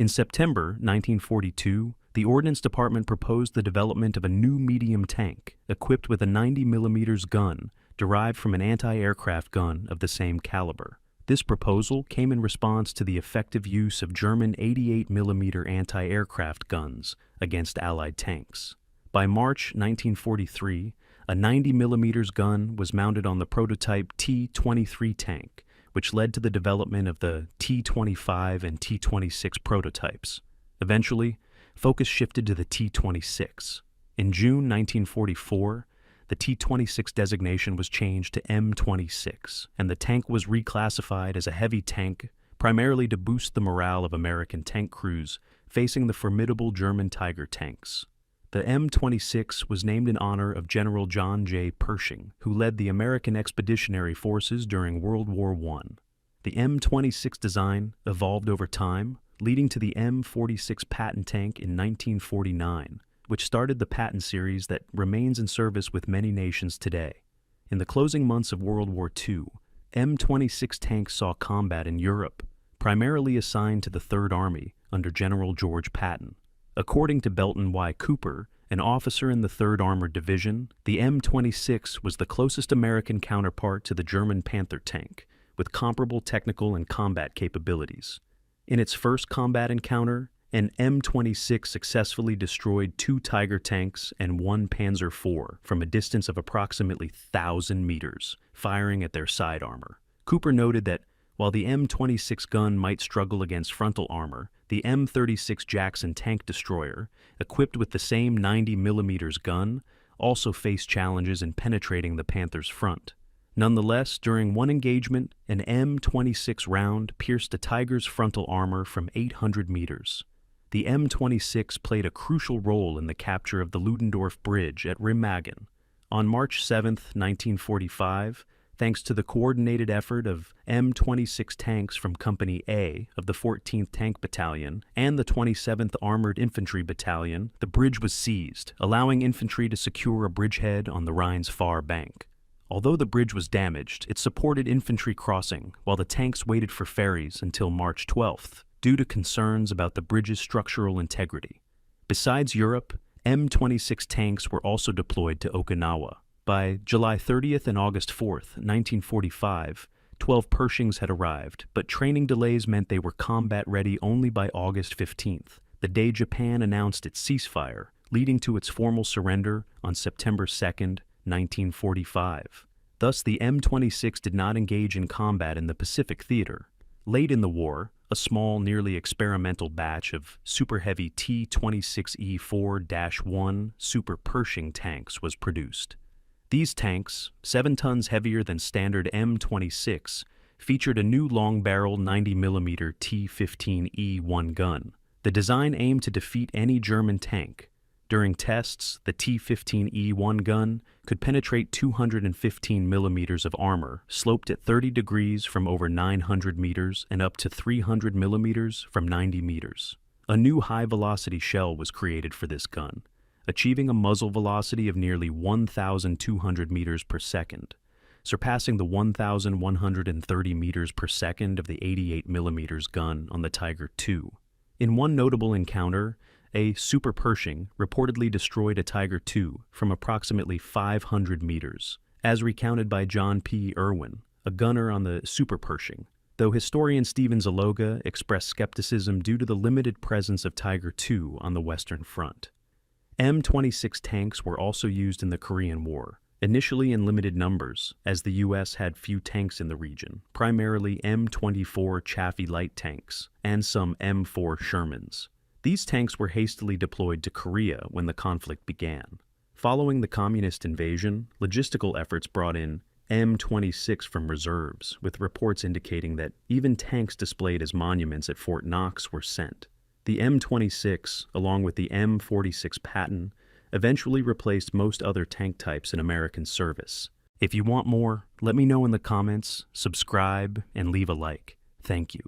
In September 1942, the Ordnance Department proposed the development of a new medium tank equipped with a 90mm gun derived from an anti-aircraft gun of the same caliber. This proposal came in response to the effective use of German 88mm anti-aircraft guns against Allied tanks. By March 1943, a 90mm gun was mounted on the prototype T-23 tank, which led to the development of the T25 and T26 prototypes. Eventually, focus shifted to the T26. In June 1944, the T26 designation was changed to M26, and the tank was reclassified as a heavy tank, primarily to boost the morale of American tank crews facing the formidable German Tiger tanks. The M26 was named in honor of General John J. Pershing, who led the American Expeditionary Forces during World War I. The M26 design evolved over time, leading to the M46 patent tank in 1949, which started the patent series that remains in service with many nations today. In the closing months of World War II, M26 tanks saw combat in Europe, primarily assigned to the Third Army under General George Patton. According to Belton Y. Cooper, an officer in the 3rd Armored Division, the M26 was the closest American counterpart to the German Panther tank, with comparable technical and combat capabilities. In its first combat encounter, an M26 successfully destroyed 2 Tiger tanks and 1 Panzer IV from a distance of approximately 1,000 meters, firing at their side armor. Cooper noted that while the M26 gun might struggle against frontal armor, the M36 Jackson tank destroyer, equipped with the same 90mm gun, also faced challenges in penetrating the Panther's front. Nonetheless, during one engagement, an M26 round pierced a Tiger's frontal armor from 800 meters. The M26 played a crucial role in the capture of the Ludendorff Bridge at Remagen. On March 7, 1945, thanks to the coordinated effort of M26 tanks from Company A of the 14th Tank Battalion and the 27th Armored Infantry Battalion, the bridge was seized, allowing infantry to secure a bridgehead on the Rhine's far bank. Although the bridge was damaged, it supported infantry crossing while the tanks waited for ferries until March 12th, due to concerns about the bridge's structural integrity. Besides Europe, M26 tanks were also deployed to Okinawa. By July 30th and August 4th, 1945, 12 Pershings had arrived, but training delays meant they were combat-ready only by August 15th, the day Japan announced its ceasefire, leading to its formal surrender on September 2nd, 1945. Thus, the M26 did not engage in combat in the Pacific Theater. Late in the war, a small, nearly experimental batch of super heavy T26E4-1 Super Pershing tanks was produced. These tanks, 7 tons heavier than standard M26, featured a new long-barrel 90mm T15E1 gun. The design aimed to defeat any German tank. During tests, the T15E1 gun could penetrate 215mm of armor, sloped at 30 degrees from over 900 meters and up to 300mm from 90 meters. A new high-velocity shell was created for this gun, achieving a muzzle velocity of nearly 1,200 meters per second, surpassing the 1,130 meters per second of the 88mm gun on the Tiger II. In one notable encounter, a Super Pershing reportedly destroyed a Tiger II from approximately 500 meters, as recounted by John P. Irwin, a gunner on the Super Pershing, though historian Stephen Zaloga expressed skepticism due to the limited presence of Tiger II on the Western Front. M26 tanks were also used in the Korean War, initially in limited numbers, as the U.S. had few tanks in the region, primarily M24 Chaffee light tanks and some M4 Shermans. These tanks were hastily deployed to Korea when the conflict began. Following the communist invasion, logistical efforts brought in M26 from reserves, with reports indicating that even tanks displayed as monuments at Fort Knox were sent. The M26, along with the M46 Patton, eventually replaced most other tank types in American service. If you want more, let me know in the comments, subscribe, and leave a like. Thank you.